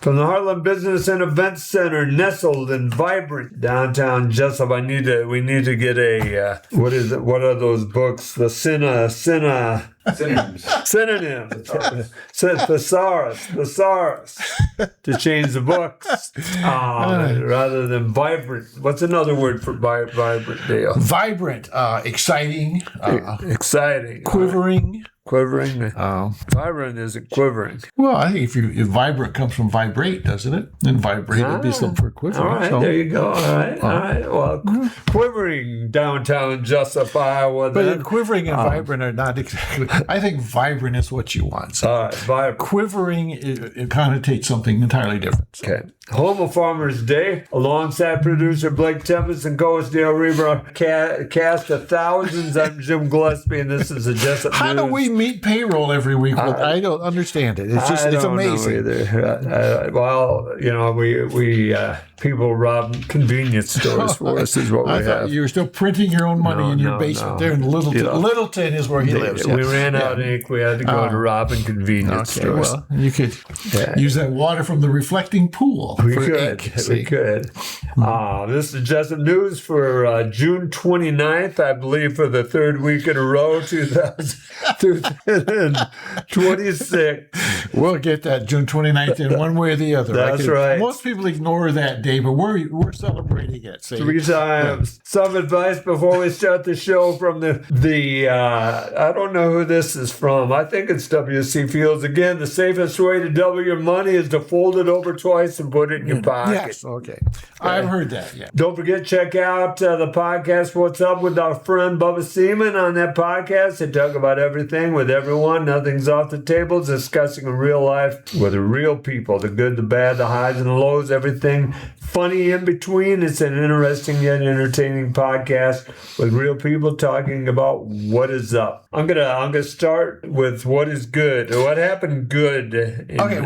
From the Heartland Business and Events Center, nestled in vibrant downtown Jesup. We need to get a what is it? What are those books? The synonyms. Thesaurus. To change the books rather than vibrant. What's another word for vibrant, Dale? Vibrant, exciting, exciting, quivering. Quivering. Vibrant isn't quivering. Well, I think if vibrant comes from vibrate, doesn't it? And vibrate would be something for quivering. All right, there you go. All right. Well, quivering downtown Jesup, Iowa. But quivering and vibrant are not exactly. I think vibrant is what you want. So all right, vibrant. Quivering, it connotates something entirely different. So. Okay. Home of Farmers Day, alongside producer Blake Tempus and co-host Dale Rueber, cast of thousands. I'm Jim Gillespie, and this is the Jesup How News. do we meet payroll every week? I don't understand it. It's just it's amazing. Either. Well, we people rob convenience stores for us is what we have. Thought you were still printing your own money in your basement there in Littleton. Littleton is where he lives. We ran out of ink. We had to go to robbing convenience stores. Well, you could use that water from the reflecting pool. We could. This is Jesup News for June 29th, I believe, for the third week in a row, 2026. We'll get that June 29th in one way or the other. That's right. Most people ignore that day, but we're celebrating it. See? 3 times. Some advice before we start the show from the I don't know who this is from. I think it's W.C. Fields. Again, the safest way to double your money is to fold it over twice and put it in your pocket. Yes, okay. I've heard that, yeah. Don't forget, check out the podcast, What's Up with our friend Bubba Seaman. On that podcast, they talk about everything with everyone. Nothing's off the table. Discussing in real life with real people, the good, the bad, the highs and the lows, everything funny in between. It's an interesting yet entertaining podcast with real people talking about what is up. I'm gonna start with what is good. What happened good in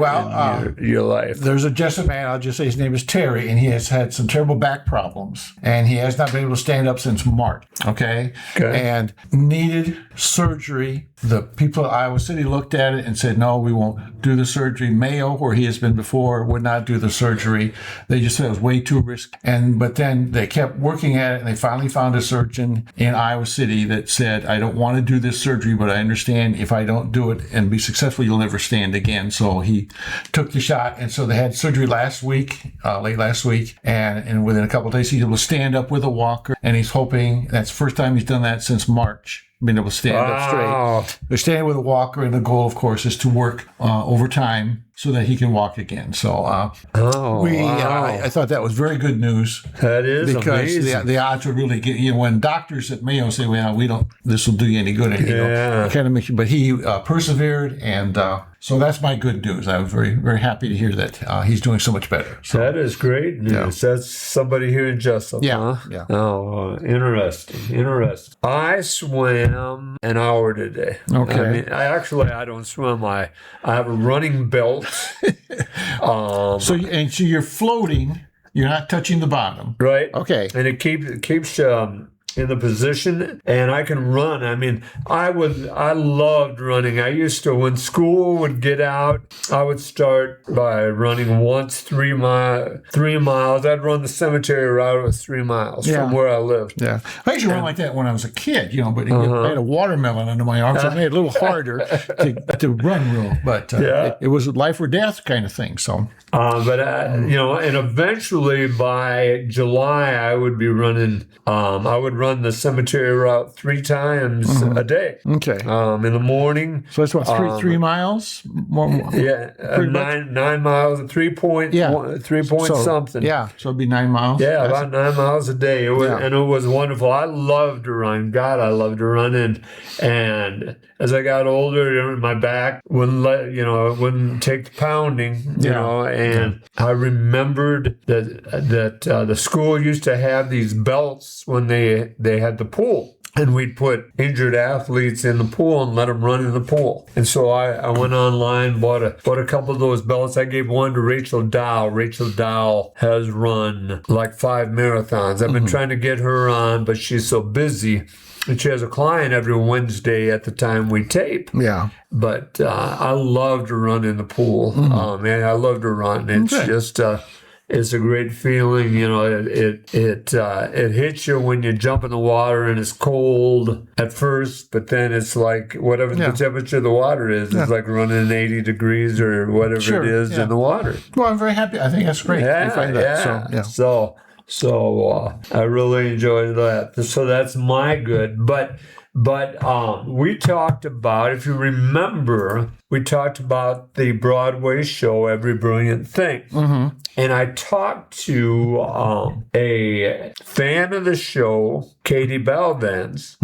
your life? There's a Jesup man, I'll just say his name is Terry, and he has had some terrible back problems, and he has not been able to stand up since March, okay? And needed surgery. The people at Iowa City looked at it and said, no, we won't do the surgery. Mayo, where he has been before, would not do the surgery. They just said it was way too risky. But then they kept working at it, and they finally found a surgeon in Iowa City that said, I don't want to do this surgery, but I understand if I don't do it and be successful, you'll never stand again. So he took the shot, and so they had surgery last week, late last week, and within a couple of days, he's able to stand up with a walker, and he's hoping that's the first time he's done that since March. Being able to stand up straight. They're standing with a walker, and the goal, of course, is to work over time so that he can walk again. So I thought that was very good news. That is because amazing. The odds would really get when doctors at Mayo say, "Well, this will do you any good," kind of makes you. But he persevered, and so that's my good news. I was very, very happy to hear that he's doing so much better. So, that is great news. Yeah. That's somebody here in Jesup. Yeah. Oh, interesting. I swam an hour today. Okay. I don't swim. I have a running belt. So you're floating. You're not touching the bottom. Right. Okay. And it keeps in the position, and I can run. I mean, I loved running. I used to, when school would get out, I would start by running once 3 miles. I'd run the cemetery route. It was 3 miles from where I lived. Yeah. I used to run like that when I was a kid, but I had a watermelon under my arm, so it made it a little harder to run real. But it was a life or death kind of thing. So, and eventually by July, I would be running, I would run the cemetery route 3 times a day. Okay. In the morning. So that's what, 3 miles? Yeah. 9 miles, 3 point something. Yeah. So it'd be 9 miles. Yeah, about 9 miles a day. And it was wonderful. I loved to run. God, I loved to run. And as I got older, my back wouldn't take the pounding, and I remembered that the school used to have these belts when they had the pool. And we'd put injured athletes in the pool and let them run in the pool. And so I went online, bought a couple of those belts. I gave one to Rachel Dow. Rachel Dow has run like 5 marathons. I've been trying to get her on, but she's so busy. and she has a client every Wednesday at the time we tape. Yeah. But I love to run in the pool. Man, I love to run. It's just it's a great feeling. You know, it hits you when you jump in the water and it's cold at first, but then it's like whatever the temperature of the water is, it's like running 80 degrees or whatever it is in the water. Well, I'm very happy. I think that's great. Yeah, You find that. So I really enjoyed that. So that's my good. But we talked about, if you remember, we talked about the Broadway show, Every Brilliant Thing. Mm-hmm. And I talked to a fan of the show, Katie Belvins,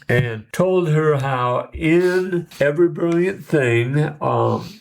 and told her how in Every Brilliant Thing,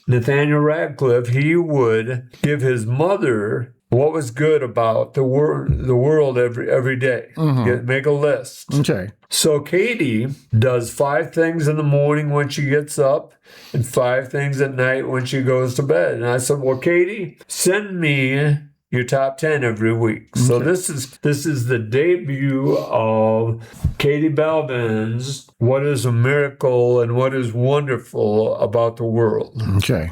Nathaniel Radcliffe, he would give his mother what was good about the world every day. Make a list. Okay. So Katie does 5 things in the morning when she gets up and 5 things at night when she goes to bed. And I said, well, Katie, send me your top 10 every week. Okay. So this is the debut of Katie Belvin's What is a Miracle and What is Wonderful About the World. Okay.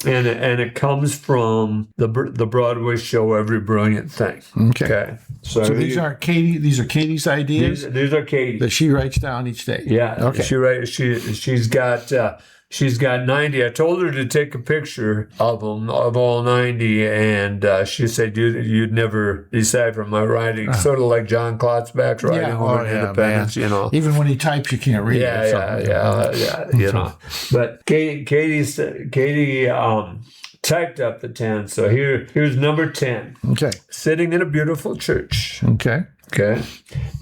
And it comes from the Broadway show Every Brilliant Thing. Okay. So these are Katie's ideas? These are Katie. That she writes down each day. Yeah. Okay. She's got 90. I told her to take a picture of them, of all 90, and she said you'd never decipher my writing. Sort of like John Klotzbach's writing over in Independence, you know. Even when he types, you can't read it. Yeah, you know. But Katie typed up the 10. So here's number 10. Okay. Sitting in a beautiful church. Okay.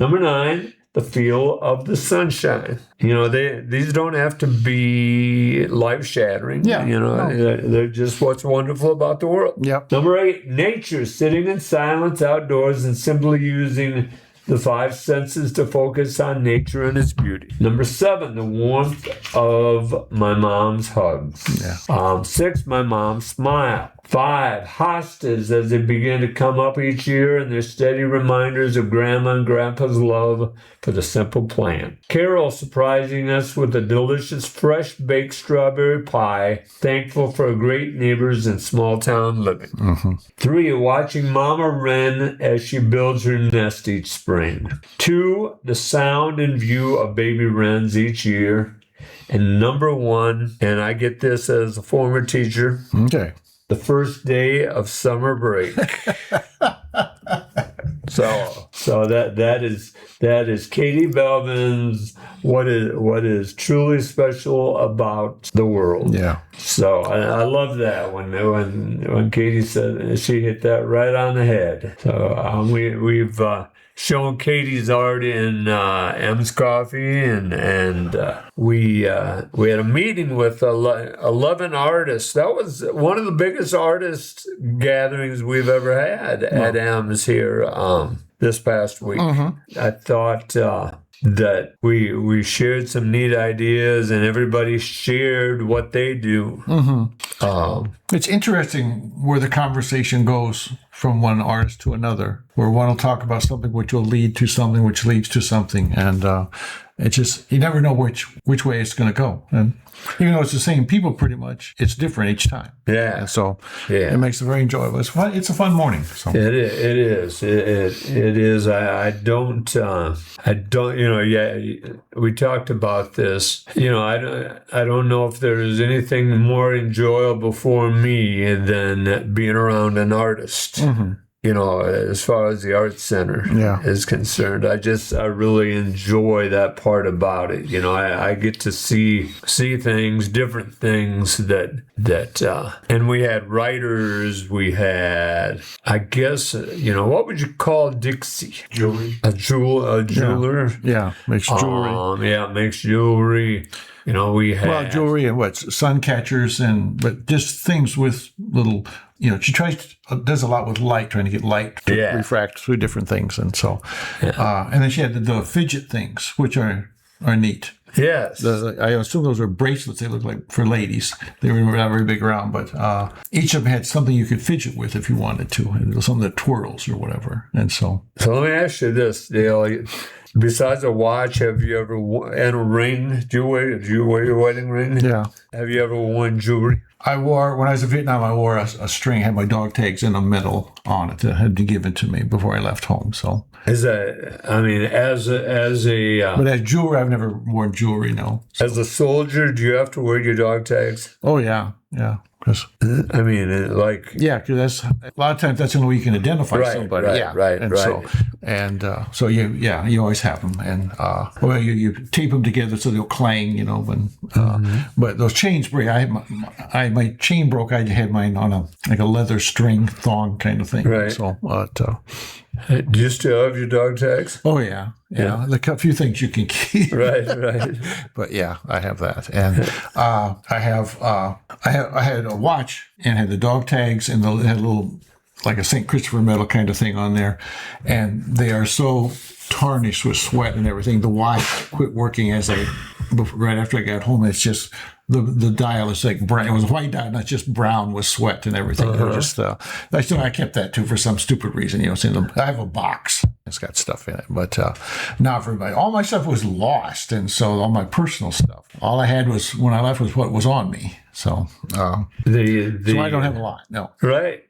Number 9. The feel of the sunshine. You know, these don't have to be life-shattering. Yeah. You know, they're just what's wonderful about the world. Yep. Number 8, nature, sitting in silence outdoors and simply using the 5 senses to focus on nature and its beauty. Number 7, the warmth of my mom's hugs. 6, my mom's smile. 5, hostas as they begin to come up each year and they're steady reminders of Grandma and Grandpa's love for the simple plan. Carol surprising us with a delicious fresh baked strawberry pie, thankful for great neighbors and small town living. 3, watching Mama Wren as she builds her nest each spring. 2, the sound and view of baby wrens each year. And number 1, and I get this as a former teacher. Okay. The first day of summer break. So that is Katie Belvin's what is truly special about the world. Yeah. So I love that when Katie said, she hit that right on the head. So we've shown Katie's art in M's Coffee, and we had a meeting with 11 artists. That was one of the biggest artist gatherings we've ever had at M's here this past week. I thought that we shared some neat ideas, and everybody shared what they do. It's interesting where the conversation goes from one artist to another, where one will talk about something which will lead to something which leads to something, and it's just, you never know which way it's going to go. And even though it's the same people pretty much, it's different each time. Yeah. And so it makes it very enjoyable. It's fun. It's a fun morning. So. It is. It is. I don't, you know, we talked about this. You know, I don't know if there is anything more enjoyable for me than being around an artist. You know, as far as the Arts Center is concerned, I really enjoy that part about it. You know, I get to see things, different things that, and we had writers, we had, I guess, you know, what would you call Dixie? Jewelry. A jeweler. Yeah, makes jewelry. Makes jewelry. You know, we had jewelry and sun catchers, but just things with little. You know, she does a lot with light, trying to get light to refract through different things, and so, and then she had the fidget things, which are neat. Yes, I assume those are bracelets. They look like for ladies. They were not very big around, but each of them had something you could fidget with if you wanted to, and something that twirls or whatever. And so let me ask you this, Dale. Besides a watch, have you ever and a ring? Do you wear your wedding ring? Yeah. Have you ever worn jewelry? I wore, when I was in Vietnam, I wore a string, had my dog tags and a medal on it that had been given to me before I left home. So, is that, I mean, as a but as jewelry, I've never worn jewelry, no. So. As a soldier, do you have to wear your dog tags? Oh, yeah. Yeah. Cause, I mean, yeah, because that's a lot of times that's the only way you can identify somebody. Right. So you always have them, and you tape them together so they'll clang, but those chains break. My chain broke. I had mine on a leather string thong kind of thing. Right. So, do you still have your dog tags? Oh yeah. A few things you can keep. Right. But yeah, I have that, and I had a watch and had the dog tags and it had a little like a St. Christopher medal kind of thing on there, and they are so tarnished with sweat and everything. The watch quit working right after I got home. It's just the dial is like brown. It was a white dial, not just brown with sweat and everything. I kept that too for some stupid reason. I have a box. It's got stuff in it, but not for everybody. All my stuff was lost, and so all my personal stuff. All I had was when I left was what was on me. So, so I don't have a lot. No. Right.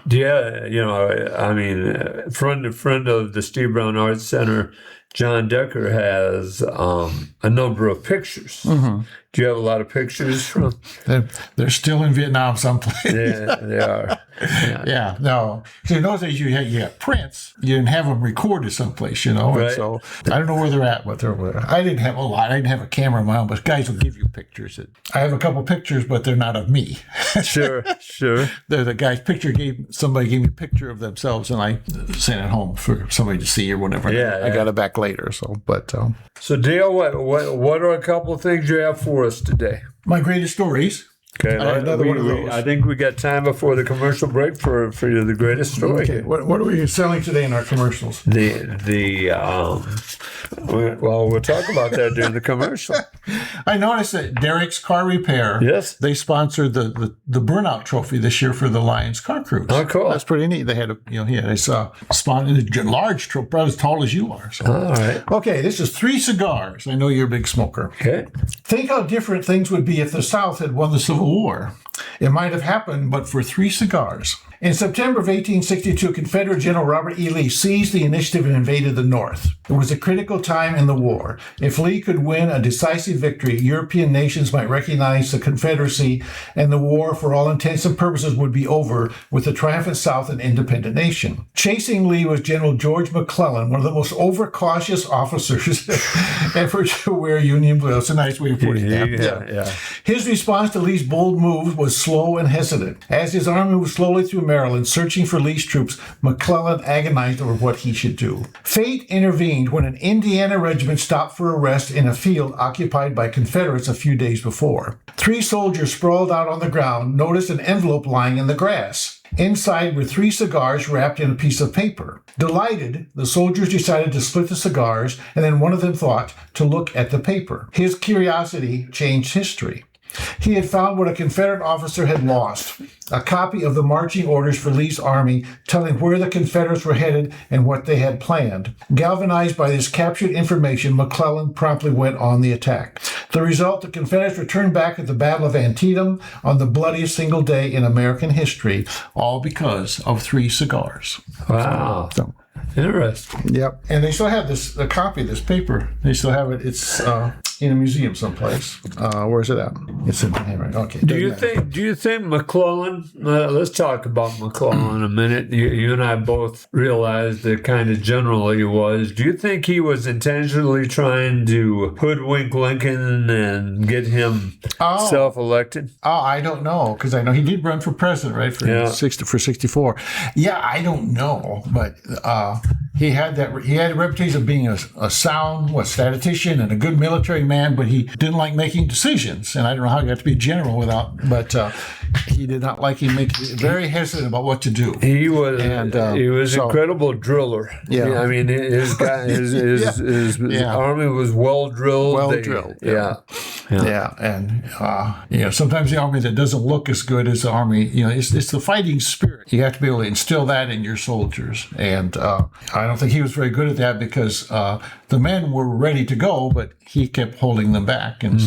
Yeah, I mean, friend of the Steve Brown Arts Center, John Decker, has a number of pictures. Mm-hmm. Do you have a lot of pictures from? They're still in Vietnam someplace. Yeah, they are. Yeah. No. So in those days, you had prints. You didn't have them recorded someplace, Right. And so I don't know where they're at, but they're over there. I didn't have a lot. I didn't have a camera of my own, but guys will give you pictures. I have a couple pictures, but they're not of me. Sure. They're the guy's picture. Somebody gave me a picture of themselves, and I sent it home for somebody to see or whatever. Yeah. I got it back later. So Dale, what are a couple of things you have for us today? My greatest stories. Okay, another one of those. I think we got time before the commercial break for the greatest story. Okay, what are we selling today in our commercials? We'll talk about that during the commercial. I noticed that Derek's Car Repair. Yes, they sponsored the Burnout Trophy this year for the Lions Car Cruise. Oh, cool! That's pretty neat. They had they sponsored a large trophy, about as tall as you are. So. All right. Okay, this is 3 cigars. I know you're a big smoker. Okay. Think how different things would be if the South had won the Civil War. It might have happened, but for 3 cigars. In September of 1862, Confederate General Robert E. Lee seized the initiative and invaded the North. It was a critical time in the war. If Lee could win a decisive victory, European nations might recognize the Confederacy, and the war, for all intents and purposes, would be over with the triumphant South an independent nation. Chasing Lee was General George McClellan, one of the most overcautious officers ever to wear Union blue. That's a nice way of putting it. Yeah. His response to Lee's bold move was slow and hesitant. As his army moved slowly through Maryland searching for Lee's troops, McClellan agonized over what he should do. Fate intervened when an Indiana regiment stopped for a rest in a field occupied by Confederates a few days before. 3 soldiers sprawled out on the ground noticed an envelope lying in the grass. Inside were 3 cigars wrapped in a piece of paper. Delighted, the soldiers decided to split the cigars, and then one of them thought to look at the paper. His curiosity changed history. He had found what a Confederate officer had lost, a copy of the marching orders for Lee's army telling where the Confederates were headed and what they had planned. Galvanized by this captured information, McClellan promptly went on the attack. The result, the Confederates returned back at the Battle of Antietam on the bloodiest single day in American history, all because of 3 cigars. Wow. So, interesting. Yep. And they still have a copy of this paper. They still have it. It's in a museum someplace. Where's it at? It's in the handwriting. Okay. Do you think McClellan? Let's talk about McClellan a minute. You and I both realized the kind of general he was. Do you think he was intentionally trying to hoodwink Lincoln and get him self-elected? I don't know, because I know he did run for president, right? For 64. Yeah, I don't know, but he had a reputation of being a sound statistician and a good military man, but he didn't like making decisions. And I don't know how he got to be a general but he did not like him. Very hesitant about what to do. He was incredible driller. Yeah. I mean, his army was well drilled. Yeah. And sometimes the army that doesn't look as good as the army, it's the fighting spirit. You have to be able to instill that in your soldiers. And I don't think he was very good at that because the men were ready to go, but he kept holding them back. And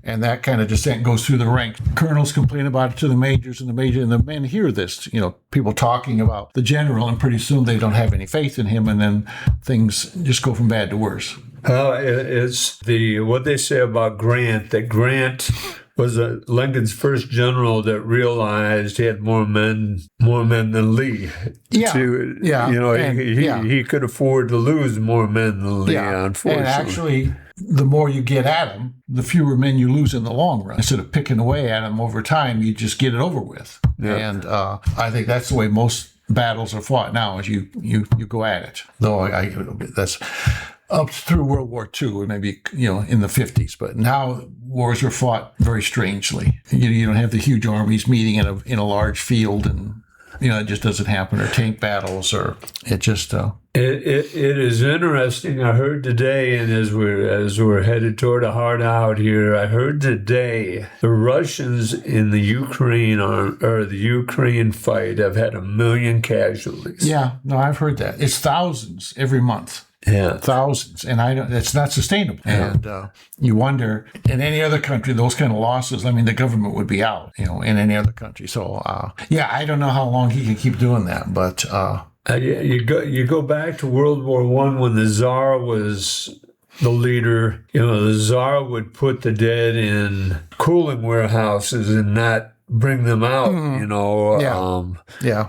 and that kind of dissent goes through the ranks. Colonels complain about it to the majors, and the men hear this, people talking about the general, and pretty soon they don't have any faith in him, and then things just go from bad to worse. It's what they say about Grant, that Grant was Lincoln's first general that realized he had more men than Lee. Yeah. He could afford to lose more men than Lee, unfortunately. And actually, the more you get at them, the fewer men you lose in the long run. Instead of picking away at them over time, you just get it over with. Yeah. And I think that's the way most battles are fought now, is you go at it. Though that's up through World War II, and maybe in the 50s. But now wars are fought very strangely. You don't have the huge armies meeting in a large field, and it just doesn't happen. Or tank battles, or it just. It is interesting. I heard today, and as we're headed toward a hard out here, I heard today the Russians in the Ukraine fight have had 1 million casualties. Yeah, no, I've heard that. It's thousands every month. Yeah, thousands, and it's not sustainable. Yeah. And you wonder, in any other country, those kind of losses, the government would be out, in any other country. So, I don't know how long he can keep doing that, but you go back to World War I when the Tsar was the leader. The Tsar would put the dead in cooling warehouses and not bring them out,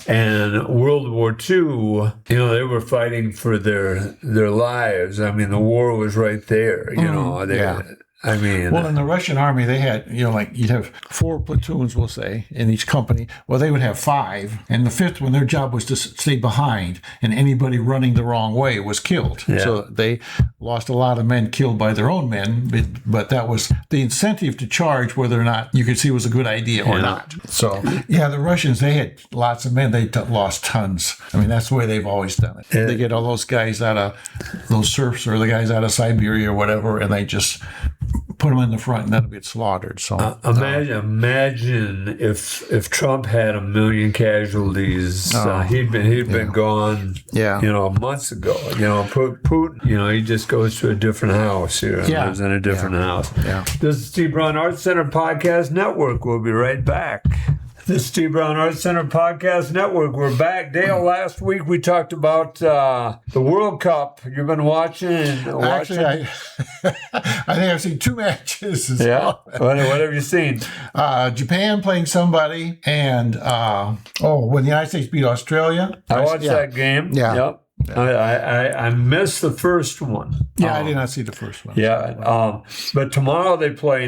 And World War II, they were fighting for their lives. I mean, the war was right there, Well, in the Russian army, they had, you'd have 4 platoons, we'll say, in each company. Well, they would have 5, and the 5th one, their job was to stay behind, and anybody running the wrong way was killed. Yeah. So they lost a lot of men killed by their own men, but that was the incentive to charge whether or not you could see it was a good idea or not. So, the Russians, they had lots of men. They lost tons. That's the way they've always done it. They get all those guys out of those serfs or the guys out of Siberia or whatever, and they just put them in the front and then get slaughtered. So imagine if Trump had 1 million casualties. He'd been gone. Months ago. Putin. He just goes to a different house here and lives in a different house. Yeah. This is Steve Brown Arts Center Podcast Network. We'll be right back. This is Steve Brown Arts Center Podcast Network. We're back. Dale, last week we talked about the World Cup. You've been watching. Actually, I think I've seen 2 matches. What have you seen? Japan playing somebody, and when the United States beat Australia. I watched that game. Yeah. Yep. I missed the first one. I did not see the first one. But tomorrow they play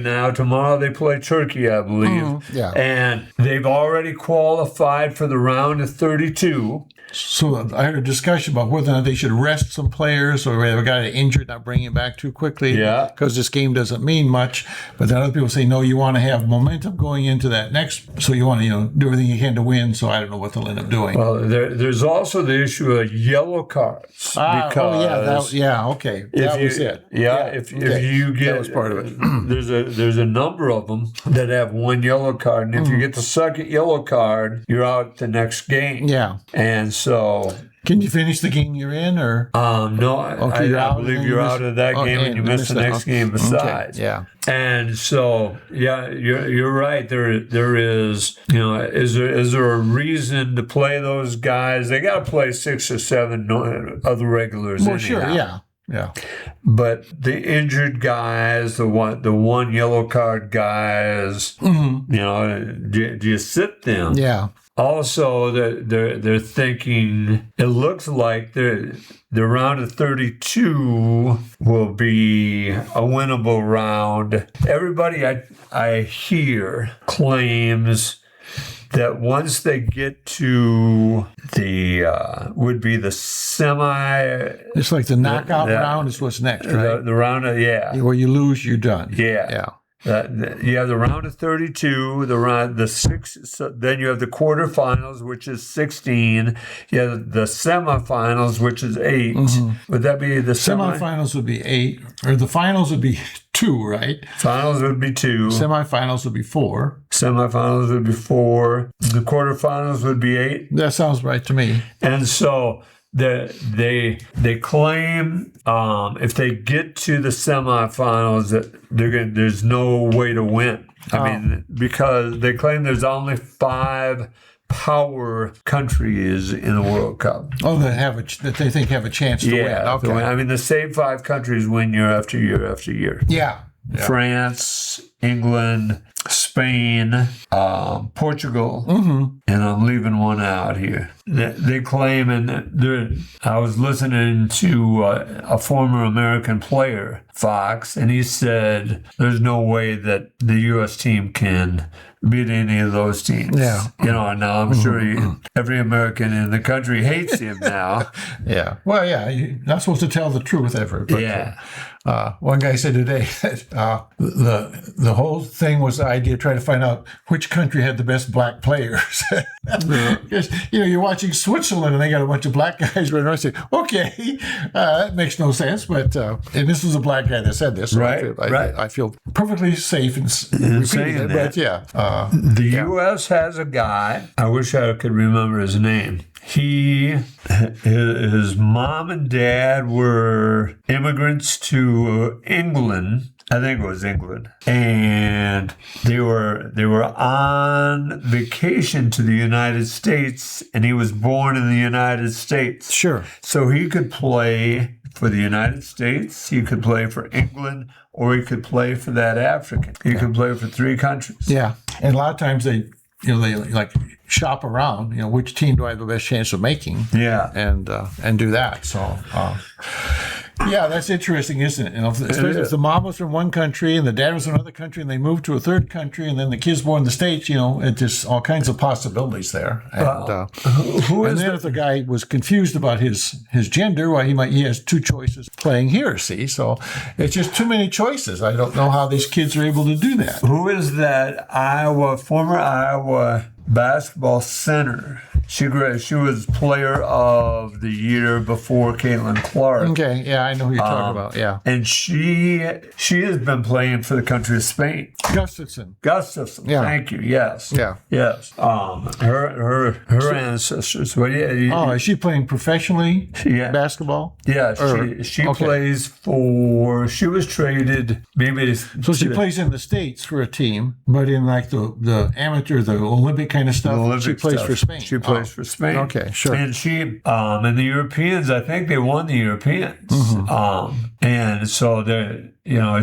Turkey, I believe. And they've already qualified for the round of 32. So I heard a discussion about whether or not they should rest some players, or if a guy injured, not bring him back too quickly. Because this game doesn't mean much. But then other people say, no, you want to have momentum going into that next. So you want to, do everything you can to win. So I don't know what they'll end up doing. Well, there's also the issue of yellow cards. Okay. That was it. If you get, that was part of it. there's a number of them that have 1 yellow card, and if you get the second yellow card, you're out the next game. And so, can you finish the game you're in, or no? I believe you're out of that game, and you miss the next game besides. Okay. And so, you're right. There is, is there a reason to play those guys? They got to play 6 or 7 other regulars. Well, sure, yeah. But the injured guys, the one yellow card guys, do you sit them? Yeah. Also, they're thinking, it looks like the round of 32 will be a winnable round. Everybody I hear claims that once they get to would be the semi. It's like the knockout round is what's next, right? The round of, where you lose, you're done. Yeah. You have the round of 32, the six. So then you have the quarterfinals, which is 16. You have the semifinals, which is 8. Would that be the Semifinals would be 8, or the finals would be 2, right? Finals would be 2. Semifinals would be 4. Semifinals would be 4. The quarterfinals would be 8. That sounds right to me. And so they claim if they get to the semifinals that there's no way to win. I mean, because they claim there's only 5 power countries in the World Cup. Oh, that they think have a chance to win. Okay. I mean, the same 5 countries win year after year after year. Yeah. France, England, Spain, Portugal, and I'm leaving one out here. They claim, and I was listening to a former American player, Fox, and he said there's no way that the U.S. team can beat any of those teams. Yeah. Now I'm sure every American in the country hates him now. Yeah. Well, yeah, you're not supposed to tell the truth ever. But, one guy said today that the whole thing was the idea to try to find out which country had the best black players. Because, you're watching Switzerland and they got a bunch of black guys running around and say, okay, that makes no sense. But, and this was a black guy that said this. So I feel perfectly safe in repeating it. But yeah. The U.S. has a guy, I wish I could remember his name. His mom and dad were immigrants to England. I think it was England. And they were on vacation to the United States, and he was born in the United States. Sure. So he could play for the United States, he could play for England, or he could play for that African. He could play for 3 countries. Yeah. And a lot of times they like shop around, which team do I have the best chance of making? Yeah. And do that. So, yeah, that's interesting, isn't it? Especially if the mom was from one country and the dad was from another country and they moved to a third country and then the kid's born in the States, it just all kinds of possibilities there. And, if the guy was confused about his gender, well, he has 2 choices playing here, see? So it's just too many choices. I don't know how these kids are able to do that. Who is that former Iowa basketball center? She was player of the year before Caitlin Clark. Okay, yeah, I know who you're talking about. Yeah, and she has been playing for the country of Spain. Gustafson. Yeah. Thank you. Yes. Yeah. Yes. Her ancestors. Well, yeah. Is she playing professionally? Basketball? Yeah. She plays for. She was traded. Maybe. So she plays in the States for a team, but in like the amateur, the Olympic kind of stuff, she plays for Spain. She plays for Spain. Okay, sure. And she and the Europeans, I think they won the Europeans. And so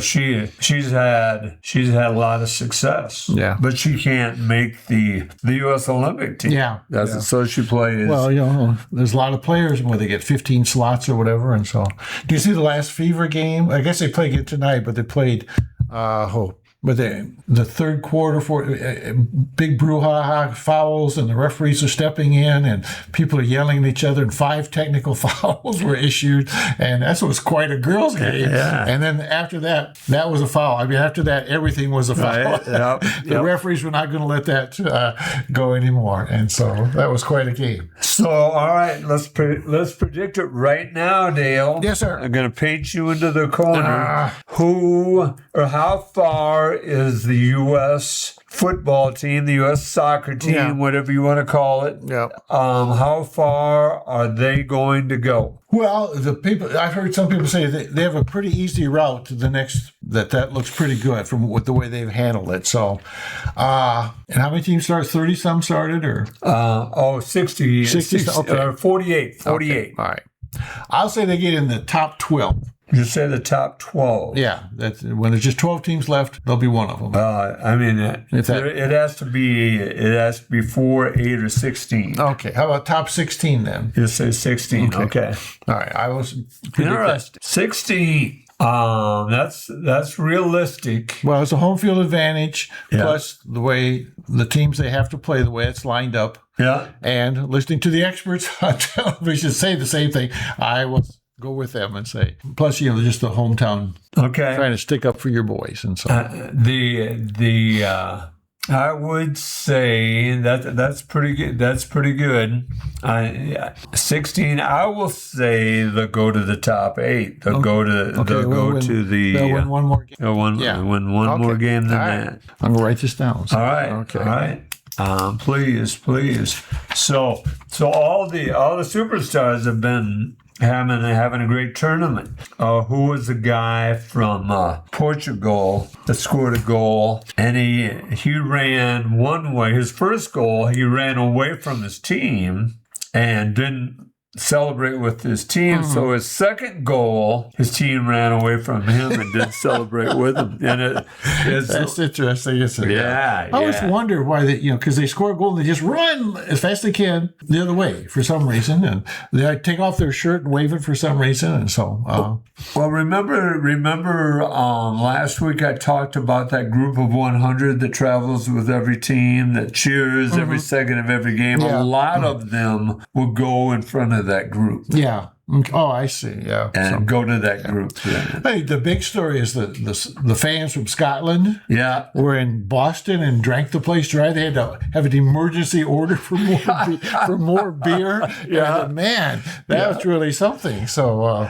she's had a lot of success. Yeah. But she can't make the U.S. Olympic team. Yeah. So she plays. Well, there's a lot of players where they get 15 slots or whatever, and so. Do you see the last Fever game? I guess they played it tonight, but they played. But the third quarter, for big brouhaha, fouls, and the referees are stepping in, and people are yelling at each other, and 5 technical fouls were issued, and that was quite a girls' game. Yeah. And then after that was a foul. I mean, after that, everything was a foul. Right. Yep. The referees were not going to let that go anymore, and so that was quite a game. So, all right, let's predict it right now, Dale. Yes, sir. I'm going to paint you into the corner. Who or how far is the U.S. football team, the U.S. soccer team, whatever you want to call it? Yeah. How far are they going to go? Well, I've heard some people say they have a pretty easy route to the next. That looks pretty good from the way they've handled it. So, and how many teams started? 30 some started, or 60 okay. 48. Okay. All right. I'll say they get in the top 12. You say the top 12. Yeah, that's when there's just 12 teams left. They'll be one of them. I mean, it has to be 4, 8, or 16. Okay, how about top 16 then? You say 16. Okay. All right, I was interested. 16. That's realistic. Well, it's a home field advantage, plus the way the teams they have to play, the way it's lined up. Yeah. And listening to the experts on television say the same thing. Iowa go with them and say. Plus, just the hometown trying to stick up for your boys and so. I would say that's pretty good. That's pretty good. 16. I will say they'll go to the top 8. They'll go to. They'll win one more game. Win one more game than that. I'm gonna write this down. All right. Okay. All right. Please. So all the superstars have been having a great tournament. Who was the guy from Portugal that scored a goal? And he ran one way. His first goal, he ran away from his team and didn't celebrate with his team. So his second goal, his team ran away from him and didn't celebrate with him. And that's interesting, isn't it? Yeah. I always wonder why because they score a goal and they just run as fast as they can the other way for some reason, and they take off their shirt and wave it for some reason, and so. Well, remember last week I talked about that group of 100 that travels with every team, that cheers every second of every game. Yeah. A lot of them will go in front of that group. Yeah. Oh, I see. Yeah. And go to that group. Yeah. Hey, the big story is the fans from Scotland. Yeah. Were in Boston and drank the place dry. They had to have an emergency order for more beer. Yeah. And, man, that was really something. So.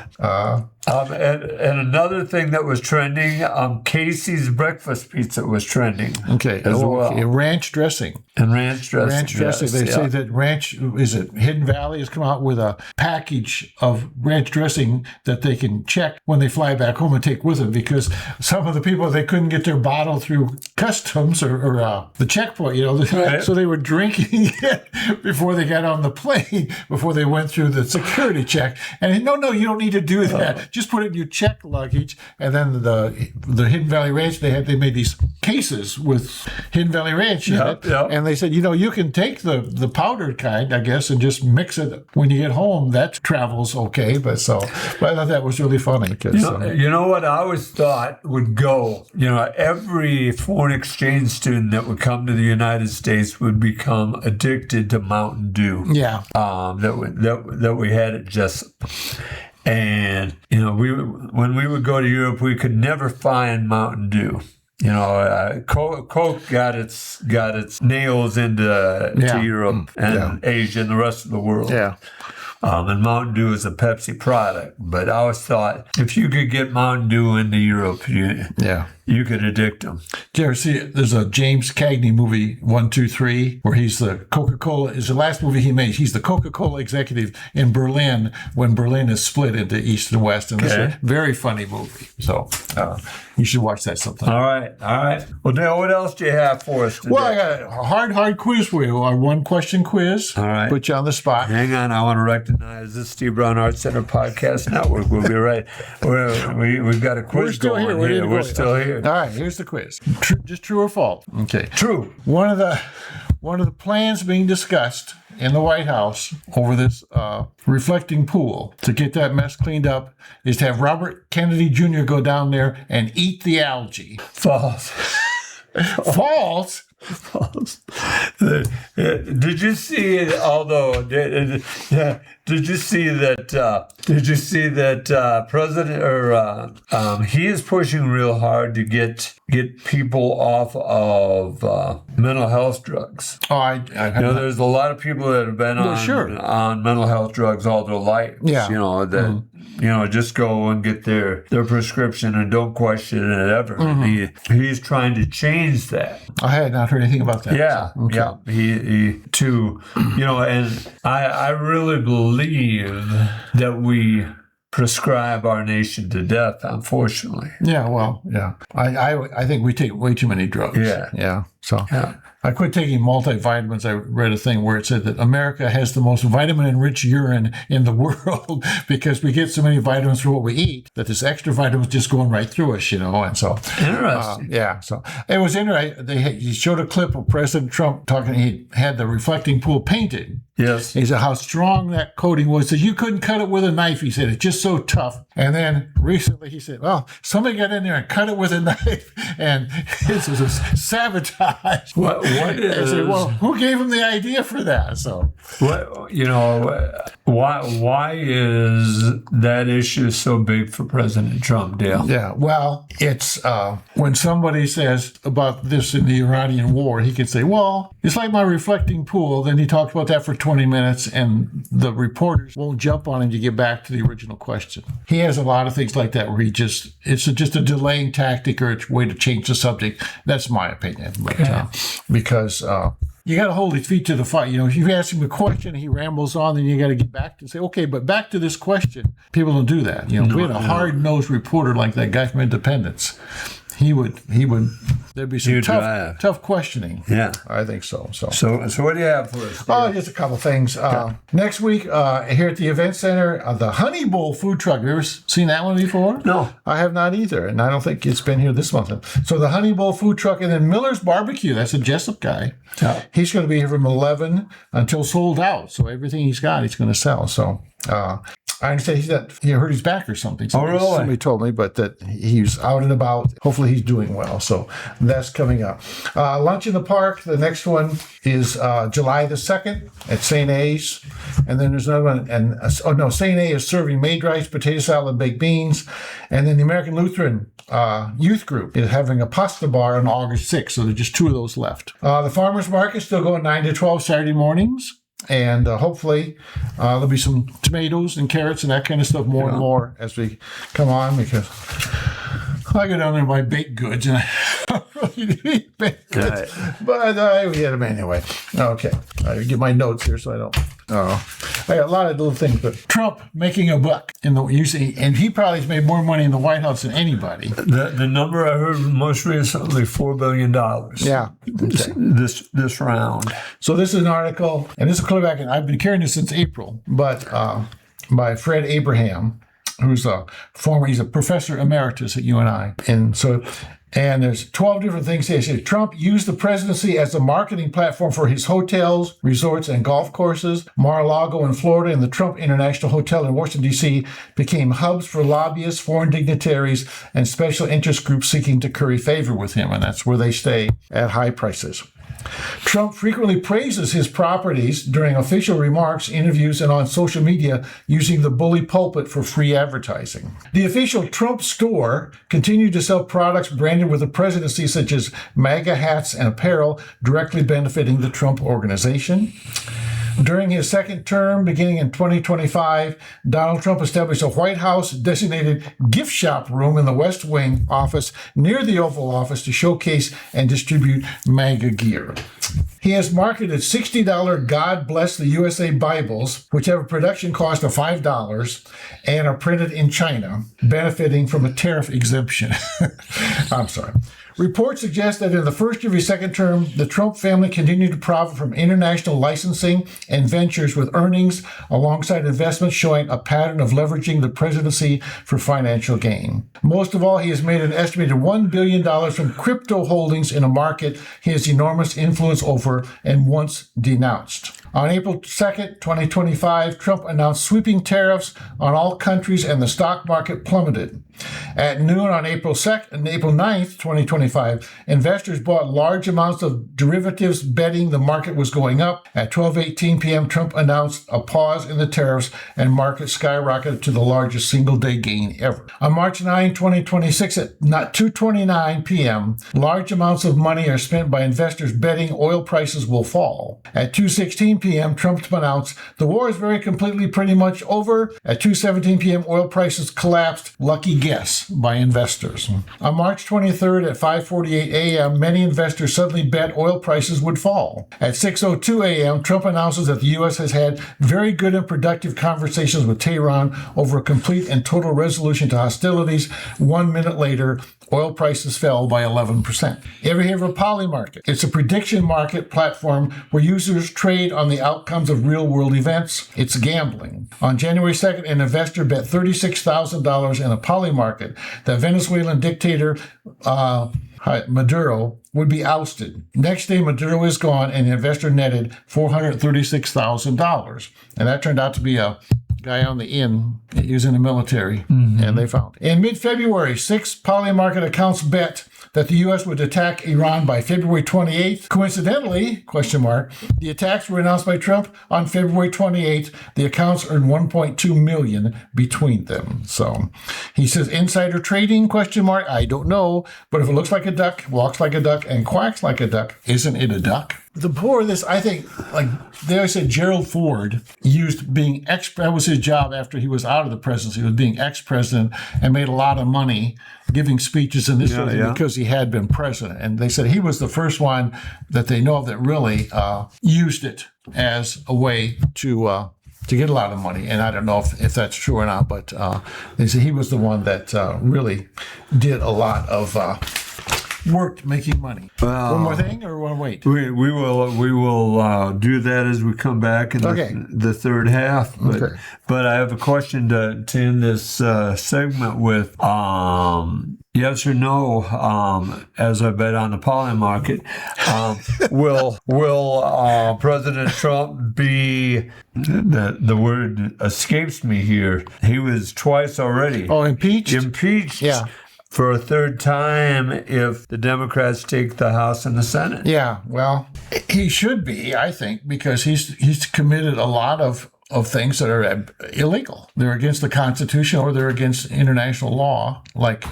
And another thing that was trending, Casey's breakfast pizza was trending. Okay. As well. Ranch dressing. And ranch dressing. Ranch dressing. Yes, they say that Hidden Valley has come out with a package of ranch dressing that they can check when they fly back home and take with them, because some of the people, they couldn't get their bottle through customs or the checkpoint, right. So they were drinking it before they got on the plane, before they went through the security check. And no, you don't need to do that. Just put it in your checked luggage. And then the Hidden Valley Ranch, they made these cases with Hidden Valley Ranch in it. Yep. And they said, you can take the powdered kind, I guess, and just mix it when you get home. That travels okay. But I thought that was really funny. You know what I always thought would go? Every foreign exchange student that would come to the United States would become addicted to Mountain Dew. Yeah. That we had at Jesup. And when we would go to Europe, we could never find Mountain Dew. Coke got its nails into Europe and Asia and the rest of the world. Yeah. And Mountain Dew is a Pepsi product, but I always thought if you could get Mountain Dew into Europe, you could addict them. Did you ever see it? There's a James Cagney movie, 1, 2, 3, where he's the Coca-Cola. It's the last movie he made. He's the Coca-Cola executive in Berlin when Berlin is split into East and West. And it's a very funny movie. So you should watch that sometime. All right. Well, Dale, what else do you have for us today? Well, I got a hard quiz for you. A one-question quiz. All right. Put you on the spot. Hang on. I want to recognize this Steve Brown Arts Center Podcast Network. We'll be right. We've got a quiz going here. We're still here. All right, here's the quiz. Just true or false? Okay. True. One of the plans being discussed in the White House over this reflecting pool to get that mess cleaned up is to have Robert Kennedy Jr. go down there and eat the algae. False. False? False. Did you see it? Although, did you see that? President he is pushing real hard to get people off of mental health drugs. Oh, there's a lot of people that have been on mental health drugs all their lives. Yeah. Just go and get their prescription and don't question it ever. Mm-hmm. He's trying to change that. I had not heard anything about that. Yeah, so, okay. Yeah. He too, and I really believe that we prescribe our nation to death, unfortunately. Yeah, well, yeah. I think we take way too many drugs. Yeah. So I quit taking multivitamins. I read a thing where it said that America has the most vitamin-enriched urine in the world because we get so many vitamins for what we eat that this extra vitamins just going right through us, and so. Interesting. So it was interesting. He showed a clip of President Trump talking. He had the reflecting pool painted. Yes. He said how strong that coating was. That you couldn't cut it with a knife. He said it's just so tough. And then recently he said, well, somebody got in there and cut it with a knife, and this was a sabotage. gosh. What is? I said, well, who gave him the idea for that? So, why is that issue so big for President Trump, Dale? yeah, well, it's when somebody says about this in the Iranian war, he can say, well, it's like my reflecting pool. Then he talks about that for 20 minutes, and the reporters won't jump on him to get back to the original question. He has a lot of things like that where it's just a delaying tactic or a way to change the subject. That's my opinion. But, because you got to hold his feet to the fire. You know, if you ask him a question, he rambles on, then you got to get back and say, okay, but back to this question. People don't do that. You know, if we had a hard-nosed reporter like that guy from Independence, he would. There'd be some tough questioning. Yeah, I think so. So what do you have for us? Oh, just a couple things. Next week, here at the event center, the Honey Bowl food truck. Have you ever seen that one before? No, I have not either, and I don't think it's been here this month. So the Honey Bowl food truck, and then Miller's Barbecue. That's a Jesup guy. Yeah. He's going to be here from 11 until sold out. So everything he's got, he's going to sell. So. I understand he hurt his back or something. Oh, really? Somebody told me, but that he's out and about. Hopefully he's doing well. So that's coming up. Lunch in the Park. The next one is July the 2nd at St. A's. And then there's another one. St. A is serving made rice, potato salad, baked beans. And then the American Lutheran Youth Group is having a pasta bar on August 6th. So there's just 2 of those left. The Farmers Market is still going 9 to 12 Saturday mornings. And hopefully there'll be some tomatoes and carrots and that kind of stuff more and more as we come on, because I go down there and buy baked goods and I don't really eat baked goods. Right. But we had them anyway. Okay. I get my notes here so I don't. I got a lot of little things, but Trump making a buck and he probably has made more money in the White House than anybody. The number I heard most recently, $4 billion. Yeah. Okay. This round. So this is an article, and this is clear back, and I've been carrying this since April, but by Fred Abraham, who's he's a professor emeritus at UNI. And there's 12 different things here. So Trump used the presidency as a marketing platform for his hotels, resorts, and golf courses. Mar-a-Lago in Florida and the Trump International Hotel in Washington, D.C. became hubs for lobbyists, foreign dignitaries, and special interest groups seeking to curry favor with him. And that's where they stay at high prices. Trump frequently praises his properties during official remarks, interviews, and on social media using the bully pulpit for free advertising. The official Trump store continued to sell products branded with the presidency, such as MAGA hats and apparel, directly benefiting the Trump organization. During his second term, beginning in 2025, Donald Trump established a White House-designated gift shop room in the West Wing office near the Oval Office to showcase and distribute MAGA gear. He has marketed $60 God Bless the USA Bibles, which have a production cost of $5 and are printed in China, benefiting from a tariff exemption. I'm sorry. Reports suggest that in the first year of his second term, the Trump family continued to profit from international licensing and ventures, with earnings alongside investments showing a pattern of leveraging the presidency for financial gain. Most of all, he has made an estimated $1 billion from crypto holdings in a market he has enormous influence over and once denounced. On April 2nd, 2025, Trump announced sweeping tariffs on all countries and the stock market plummeted. At noon on April 9th, 2025, investors bought large amounts of derivatives betting the market was going up. At 12:18 p.m., Trump announced a pause in the tariffs and market skyrocketed to the largest single-day gain ever. On March 9, 2026, at 2:29 p.m., large amounts of money are spent by investors betting oil prices will fall. At 2:16 p.m., Trump announced the war is very completely pretty much over. At 2:17 p.m., oil prices collapsed. Lucky guess by investors. On March 23rd at 5:48 a.m., many investors suddenly bet oil prices would fall. At 6:02 a.m., Trump announces that the U.S. has had very good and productive conversations with Tehran over a complete and total resolution to hostilities. 1 minute later, oil prices fell by 11%. Ever hear of a poly market? It's a prediction market platform where users trade on the outcomes of real-world events. It's gambling. On January 2nd, an investor bet $36,000 in a poly market that Venezuelan dictator Maduro would be ousted. Next day, Maduro is gone, and the investor netted $436,000. And that turned out to be a guy on the inn. He was in the military, and they found him. In mid-February, 6 poly-market accounts bet that the U.S. would attack Iran by February 28th. Coincidentally, the attacks were announced by Trump on February 28th. The accounts earned $1.2 million between them. So he says, insider trading, I don't know. But if it looks like a duck, walks like a duck, and quacks like a duck, isn't it a duck? The poor of this, I think, like they always said, Gerald Ford used being that was his job after he was out of the presidency, was being ex-president and made a lot of money giving speeches and this sort of thing because he had been president. And they said he was the first one that they know of that really used it as a way to get a lot of money. And I don't know if that's true or not, but they say he was the one that really did a lot of worked making money. One more thing, or want to wait? We will do that as we come back in the third half. But I have a question to end this segment with. Yes or no, as I bet on the poly market, will President Trump be, the word escapes me here, he was twice already. Oh, impeached? Impeached. Yeah. For a third time if the Democrats take the House and the Senate. Yeah, well, he should be, I think, because he's committed a lot of things that are illegal. They're against the Constitution or they're against international law, like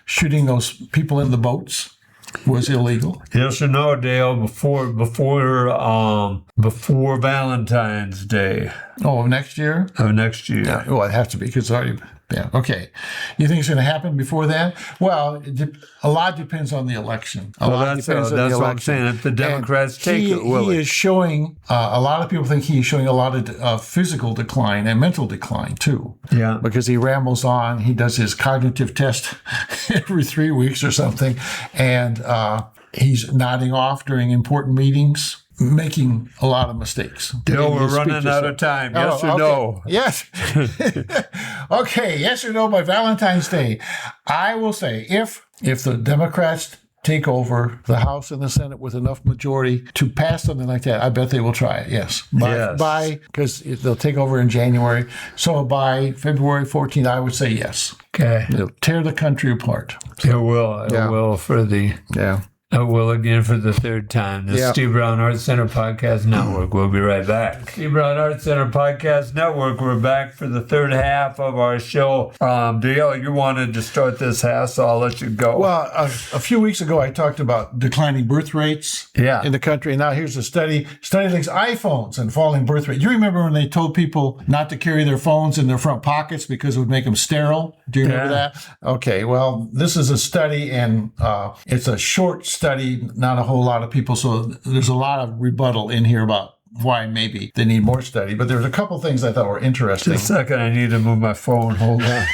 shooting those people in the boats was illegal. Yes or no, Dale, before Valentine's Day. Oh, of next year? Of next year. Yeah, well, it has to be because it's already... Yeah. Okay. You think it's going to happen before that? Well, a lot depends on the election. That's what I'm saying. If the Democrats take it, he is showing. A lot of people think he is showing a lot of physical decline and mental decline too. Yeah. Because he rambles on. He does his cognitive test every 3 weeks or something, and he's nodding off during important meetings, making a lot of mistakes. Dale, we're running out of time. Yes or no? Yes. Okay, yes or no by Valentine's Day. I will say if the Democrats take over the House and the Senate with enough majority to pass something like that, I bet they will try it, yes. Because they'll take over in January. So by February 14th, I would say yes. Okay. It'll tear the country apart. It will. It will for the... Yeah. I will again for the third time. The Steve Brown Arts Center Podcast Network. We'll be right back. Steve Brown Arts Center Podcast Network. We're back for the third half of our show. Dale, you wanted to start this half, so I'll let you go. Well, a few weeks ago, I talked about declining birth rates in the country. And now here's a study. Study links iPhones and falling birth rate. Do you remember when they told people not to carry their phones in their front pockets because it would make them sterile? Do you remember that? Okay, well, this is a study, and it's a short study, not a whole lot of people, so there's a lot of rebuttal in here about why maybe they need more study. But there's a couple things I thought were interesting. Just a second, I need to move my phone. Hold on.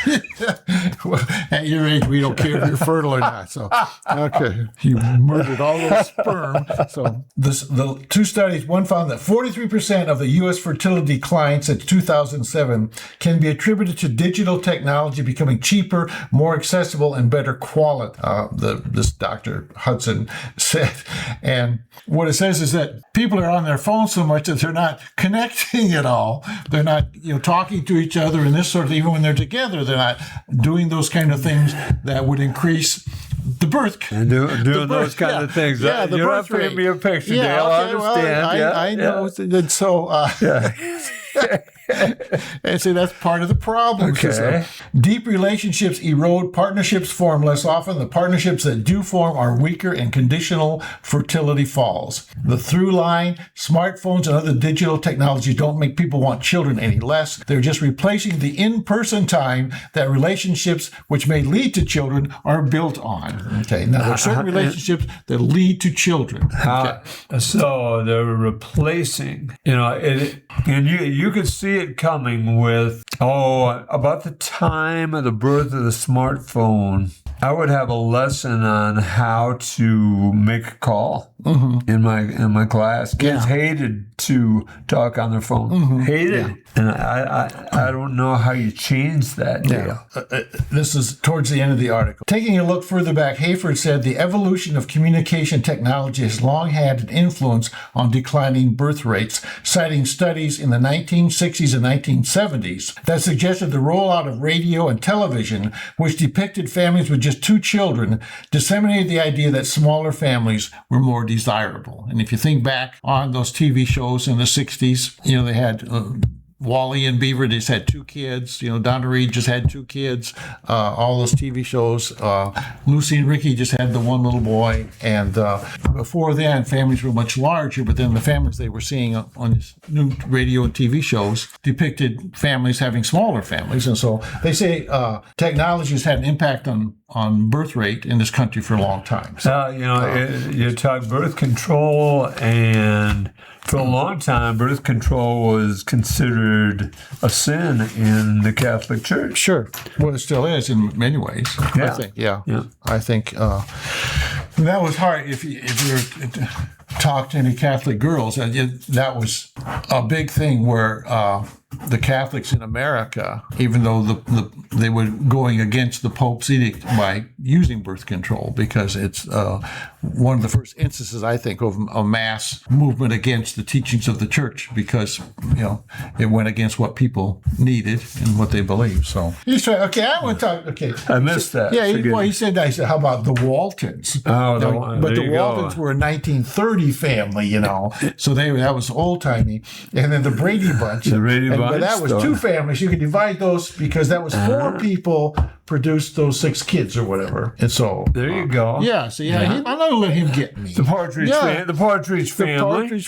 Well, at your age, we don't care if you're fertile or not. So, okay, you murdered all those sperm. So, the two studies, one found that 43% of the U.S. fertility decline since 2007 can be attributed to digital technology becoming cheaper, more accessible, and better quality. This Dr. Hudson said. And what it says is that people are on their phones so much that they're not connecting at all. They're not, talking to each other and this sort of thing. Even when they're together, they're not doing those kind of things that would increase the birth. And doing those kind of things. Yeah, You're not painting me a picture, Dale. Okay, I understand. Well, I know. And so... and so that's part of the problem. Okay. Deep relationships erode, partnerships form less often. The partnerships that do form are weaker and conditional fertility falls. The through line, smartphones and other digital technologies don't make people want children any less. They're just replacing the in-person time that relationships which may lead to children are built on. Okay. Now, there are certain relationships that lead to children. Okay. So they're replacing, and you could see it coming with, about the time of the birth of the smartphone, I would have a lesson on how to make a call in my class. Kids hated to talk on their phone. Hated it. And I don't know how you change that deal. This is towards the end of the article. Taking a look further back, Hayford said the evolution of communication technology has long had an influence on declining birth rates, citing studies in the 1960s and 1970s that suggested the rollout of radio and television, which depicted families with just 2 children, disseminated the idea that smaller families were more desirable. And if you think back on those TV shows in the 60s, they had Wally and Beaver just had 2 kids. Donna Reed just had 2 kids. All those TV shows. Lucy and Ricky just had the one little boy. And before then, families were much larger. But then the families they were seeing on these new radio and TV shows depicted families having smaller families. And so they say technology has had an impact on birth rate in this country for a long time. So, you talk birth control, and for a long time, birth control was considered a sin in the Catholic Church. Sure. Well, it still is in many ways. Yeah. I think. Yeah. I think that was hard. If you talk to any Catholic girls, that was a big thing where the Catholics in America, even though they were going against the Pope's edict by using birth control, because it's one of the first instances, I think, of a mass movement against the teachings of the Church, because it went against what people needed and what they believed. So he's trying. Okay, I want to talk. Okay, I missed that. Yeah, he said. I said, how about the Waltons? Oh, but the Waltons were a 1930 family, so that was old timey. And then the Brady Bunch. But that was 2 families. You could divide those because that was 4 people produced those 6 kids or whatever. And so there you go. Yeah. So I'm not gonna let him get me. The Partridge family. The Partridge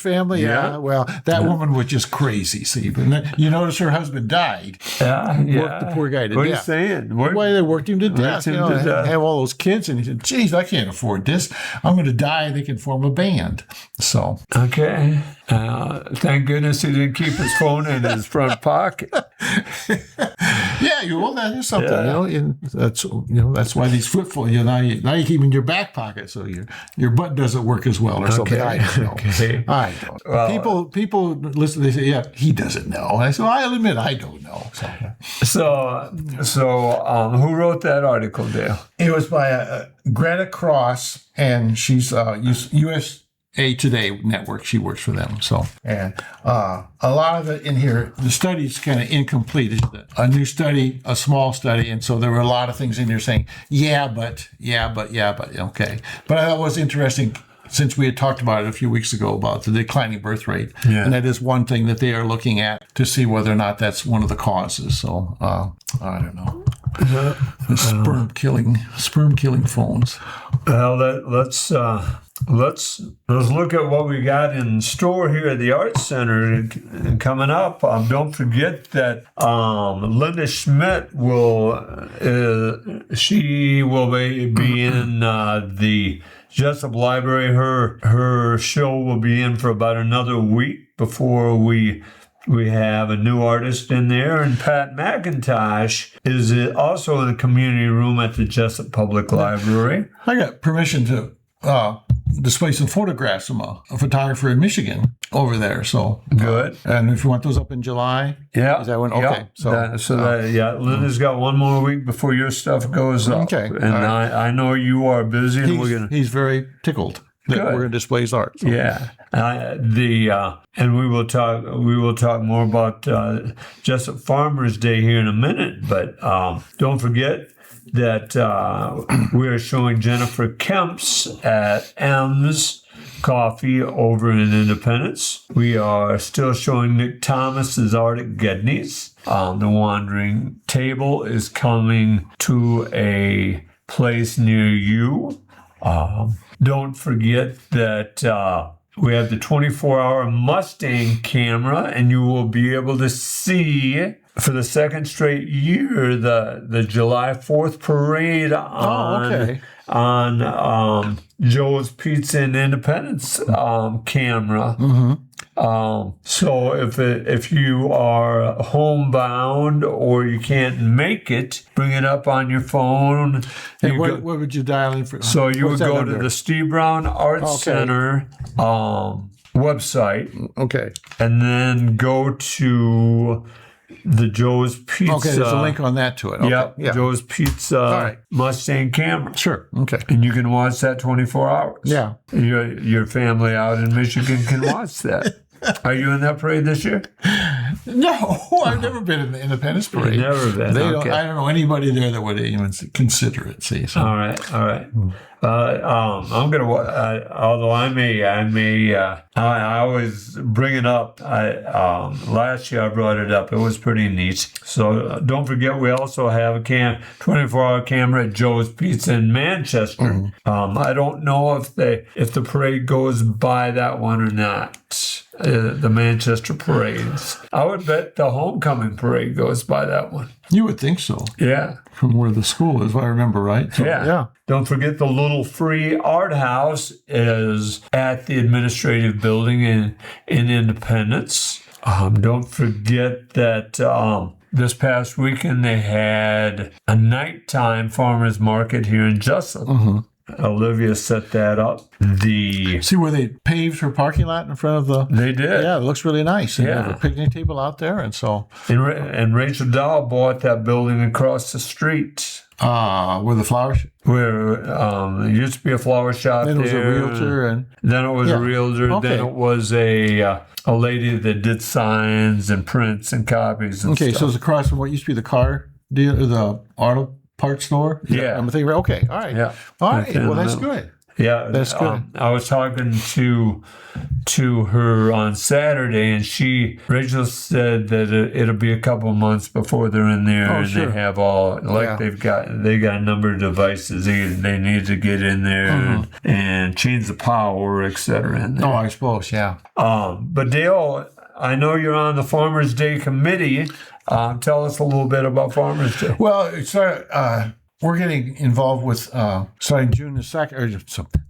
family. Yeah. Well, that woman was just crazy. See, but you notice her husband died. Yeah. Worked the poor guy to death. What are you saying? Well, they worked him to death. Have all those kids, and he said, "Geez, I can't afford this. I'm going to die. They can form a band." So okay. Thank goodness he didn't keep his phone in his front pocket. Well, that is something. And that's why these flip phones. Now you keep them in your back pocket, so your butt doesn't work as well, or something. I don't know. Okay. I don't. Well, people listen. They say, "Yeah, he doesn't know." And I say, well, "I'll admit I don't know." So who wrote that article, Dale? It was by Greta Cross, and she's USA Today network. She works for them. So, and a lot of it in here, the study's kind of incomplete. It's a new study, a small study, and so there were a lot of things in there saying, but, okay. But I thought it was interesting, since we had talked about it a few weeks ago about the declining birth rate, and that is one thing that they are looking at to see whether or not that's one of the causes. So, I don't know. Sperm killing phones. Well, let's look at what we got in store here at the Arts Center coming up. Don't forget that Linda Schmidt will be in the Jesup Library. Her show will be in for about another week before we have a new artist in there, and Pat McIntosh is also in the community room at the Jesup Public Library. I got permission to display some photographs from a photographer in Michigan over there. So good. And if you want those up in July, is that one? Okay. Linda's got one more week before your stuff goes up. Okay. And I know you are busy, and he's very tickled that we're going to display his art. So. Yeah. And we will talk more about Jesup Farmers Day here in a minute, but don't forget that we are showing Jennifer Kemp's at M's Coffee over in Independence. We are still showing Nick Thomas's art at Gedney's. The Wandering Table is coming to a place near you. Don't forget that we have the 24-hour Mustang camera, and you will be able to see for the second straight year the July 4th parade on on Joe's Pizza and Independence camera. So if you are homebound or you can't make it, bring it up on your phone. And what would you dial in for? So you would go to the Steve Brown Arts Center website. Okay. And then go to the Joe's Pizza. Okay, there's a link on that to it. Okay. Yep, Yeah. Joe's Pizza Mustang camera. Sure. Okay. And you can watch that 24 hours. Yeah. Your family out in Michigan can watch that. Are you in that parade this year? No, I've never been in the Independence Parade. You've never been. Okay. I don't know anybody there that would even consider it. See, so. All right. I'm gonna. Although I always bring it up. Last year I brought it up. It was pretty neat. So don't forget, we also have a 24-hour camera at Joe's Pizza in Manchester. I don't know if the parade goes by that one or not. The Manchester parades. I would bet the homecoming parade goes by that one. You would think so. Yeah. From where the school is, if I remember right. So, yeah. Don't forget the little free art house is at the administrative building in Independence. Don't forget that this past weekend they had a nighttime farmers market here in Jesup. Olivia set that up. See where they paved her parking lot in front of the... They did. Yeah, it looks really nice. And they have a picnic table out there, and so... And Rachel Dow bought that building across the street. Where the flower... Where there used to be a flower shop. Then it was a realtor, and... Then it was a realtor. Okay. Then it was a lady that did signs and prints and copies and stuff. So it's across from what used to be the car deal, or the auto parts store? Yeah. I'm thinking, okay, all right. Yeah. All right, well, that's good. Yeah, that's good. I was talking to her on Saturday, and Rachel said that it'll be a couple of months before they're in there, and they have all they got a number of devices they need to get in there and change the power, etc. In there. Oh, I suppose, yeah. But Dale, I know you're on the Farmers Day committee. Tell us a little bit about Farmers Day. Well, it started. We're getting involved with starting June the 2nd, or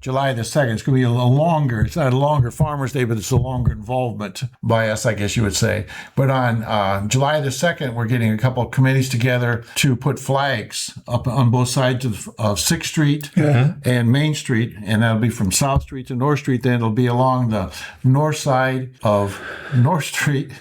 July the 2nd. It's going to be a little longer. It's not a longer Farmers Day, but it's a longer involvement by us, I guess you would say. But on July the 2nd, we're getting a couple of committees together to put flags up on both sides of 6th Street and Main Street. And that'll be from South Street to North Street. Then it'll be along the north side of North Street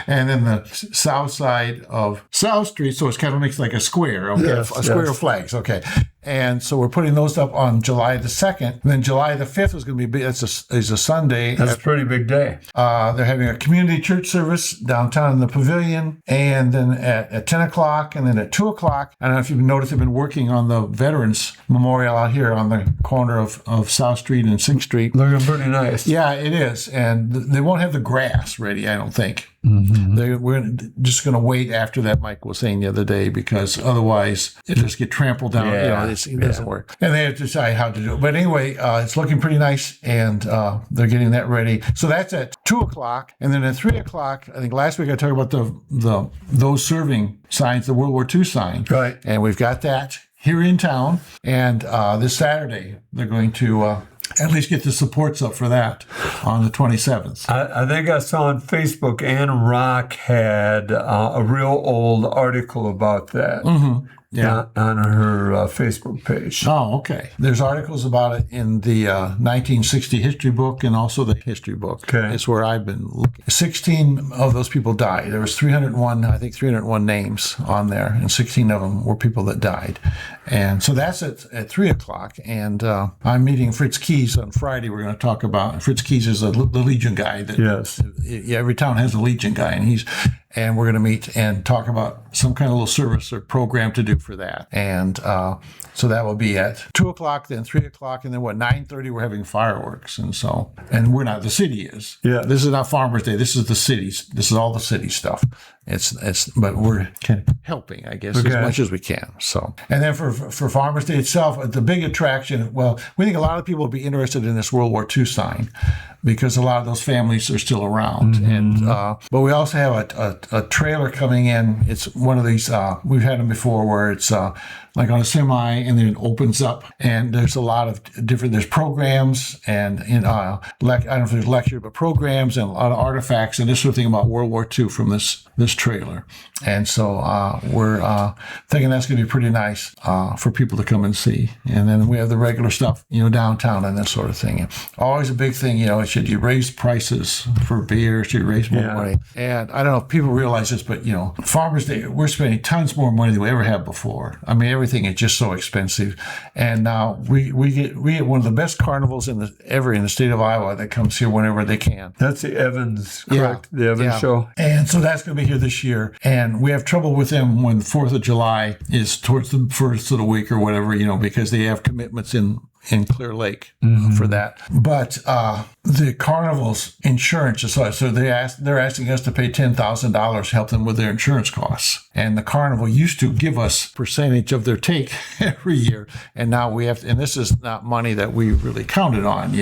and then the south side of South Street. So it kind of makes like a square, a square of flags, okay. And so we're putting those up on July the 2nd. And then July the 5th is going to be big. Is a Sunday. That's a pretty big day. They're having a community church service downtown in the pavilion, and then at 10 o'clock, and then at 2 o'clock. I don't know if you've noticed, they've been working on the Veterans Memorial out here on the corner of South Street and 6th Street. Looking pretty nice. Yeah, it is. And they won't have the grass ready, I don't think. We're just going to wait after that, Mike was saying the other day, because otherwise it'll just get trampled down. It doesn't work. And they have to decide how to do it. But anyway, it's looking pretty nice, and they're getting that ready. So that's at 2 o'clock. And then at 3 o'clock, I think last week I talked about those serving signs, the World War II sign. Right. And we've got that here in town. And this Saturday, they're going to... at least get the supports up for that on the 27th. I think I saw on Facebook, Ann Rock had a real old article about that. On her Facebook page. Oh, okay. There's articles about it in the 1960 history book and also the history book. Okay. It's where I've been looking. 16 of those people died. There was 301 names on there, and 16 of them were people that died. And so that's at 3 o'clock. And I'm meeting Fritz Keys on Friday. We're going to talk about, Fritz Keys is the Legion guy. Every town has a Legion guy, and we're going to meet and talk about some kind of little service or program to do for that. And so that will be at 2 o'clock, then 3 o'clock, and then 9:30 we're having fireworks. And we're not, the city is. Yeah. This is not Farmers Day. This is the cities. This is all the city stuff. But we're kind of helping, I guess, as much as we can. So, and then for Farmers Day itself, the big attraction, well, we think a lot of people will be interested in this World War II sign, because a lot of those families are still around. But we also have a trailer coming in. It's one of these, we've had them before, where it's like on a semi, and then it opens up, and there's a lot of there's programs and I don't know if there's lecture, but programs and a lot of artifacts and this sort of thing about World War II from this trailer. And so we're thinking that's going to be pretty nice for people to come and see. And then we have the regular stuff, downtown and that sort of thing. And always a big thing, should you raise prices for beer? Should you raise more money? And I don't know if people realize this, but, Farmers Day, we're spending tons more money than we ever have before. I mean, everything is just so expensive. And now we get one of the best carnivals ever in the state of Iowa that comes here whenever they can. That's the Evans, correct? Yeah. The Evans show. And so that's going to be here this year. And we have trouble with them when the 4th of July is towards the first of the week or whatever, because they have commitments in Clear Lake for that. But the carnival's insurance is so they're asking us to pay $10,000 to help them with their insurance costs. And the carnival used to give us percentage of their take every year, and now we have to, and this is not money that we really counted on,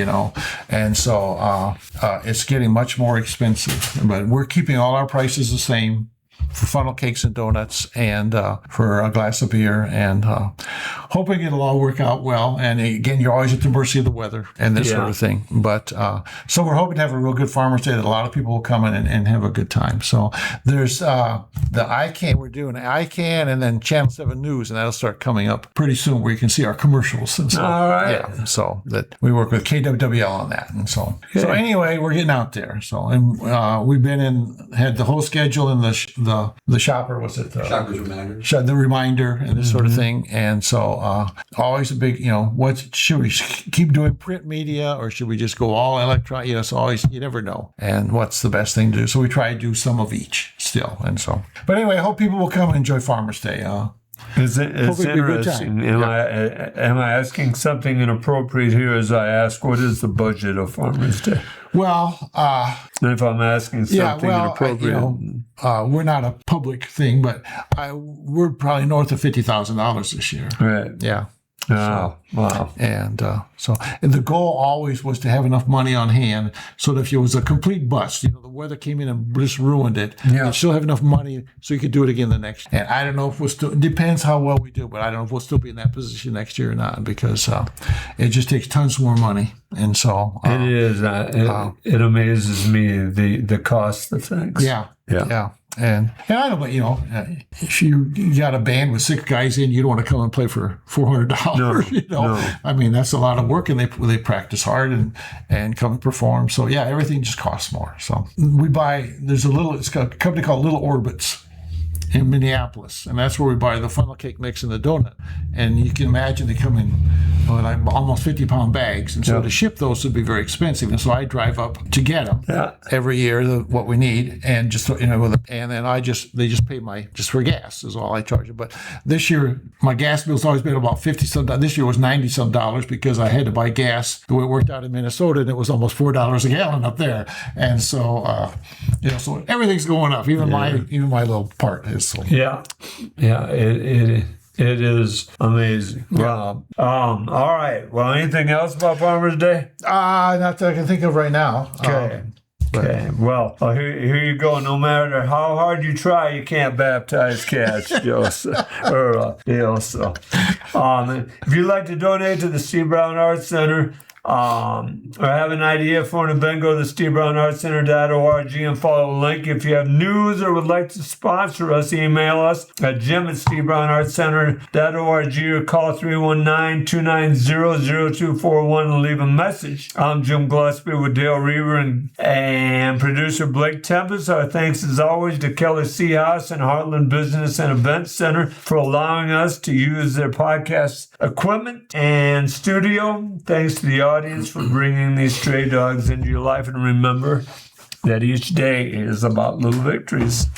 and so it's getting much more expensive. But we're keeping all our prices the same for funnel cakes and donuts and for a glass of beer, and hoping it'll all work out well. And again, you're always at the mercy of the weather and this sort of thing. But so we're hoping to have a real good Farmers Day that a lot of people will come in and have a good time. So there's the ICANN, we're doing ICANN and then Channel 7 News, and that'll start coming up pretty soon where you can see our commercials. And so, all right. Yeah, so that we work with KWWL on that. And so, so anyway, we're getting out there. So, and we've been had the whole schedule in the shopper, was it? Shopper's Reminder. The reminder and this sort of thing. And so always a big, should we keep doing print media or should we just go all electronic? So always, you never know. And what's the best thing to do? So we try to do some of each still. And so, but anyway, I hope people will come and enjoy Farmers Day. It's interesting. Am I asking something inappropriate here as I ask, what is the budget of Farmers Day? Well, and if I'm asking something inappropriate, we're not a public thing, but we're probably north of $50,000 this year. Right. Yeah. Oh, wow. And the goal always was to have enough money on hand so that if it was a complete bust, the weather came in and just ruined it, you'd still have enough money so you could do it again the next year. And I don't know if it depends how well we do, but I don't know if we'll still be in that position next year or not, because it just takes tons more money. And so it is. It amazes me the cost of things. Yeah. And I don't know, if you got a band with 6 guys in, you don't want to come and play for $400. No. I mean, that's a lot of work, and they practice hard and come and perform. So yeah, everything just costs more. So we buy. It's got a company called Little Orbits in Minneapolis, and that's where we buy the funnel cake mix and the donut. And you can imagine they come in like almost 50-pound bags, and so to ship those would be very expensive. And so I drive up to get them every year, what we need, and just and then they just pay just for gas is all I charge them. But this year my gas bill's always been about $50-some. This year was $90-some because I had to buy gas the way it worked out in Minnesota, and it was almost $4 a gallon up there. And so so everything's going up, even my little part is. So. Yeah, it is amazing. Yeah. Wow. All right. Well, anything else about Farmers Day? Not that I can think of right now. Okay. Okay. Well, here you go. No matter how hard you try, you can't baptize cats, Joseph. So, if you'd like to donate to the Steve Brown Arts Center, or have an idea for an event, go to SteveBrownArtsCenter.org and follow the link. If you have news or would like to sponsor us, email us at jim@SteveBrownArtsCenter.org or call 319-290-0241 and leave a message. I'm Jim Gillespie with Dale Rueber and producer Blake Tempus. Our thanks as always to Kelly Seahouse and Heartland Business and Events Center for allowing us to use their podcast equipment and studio. Thanks to the audience for bringing these stray dogs into your life, and remember that each day is about little victories.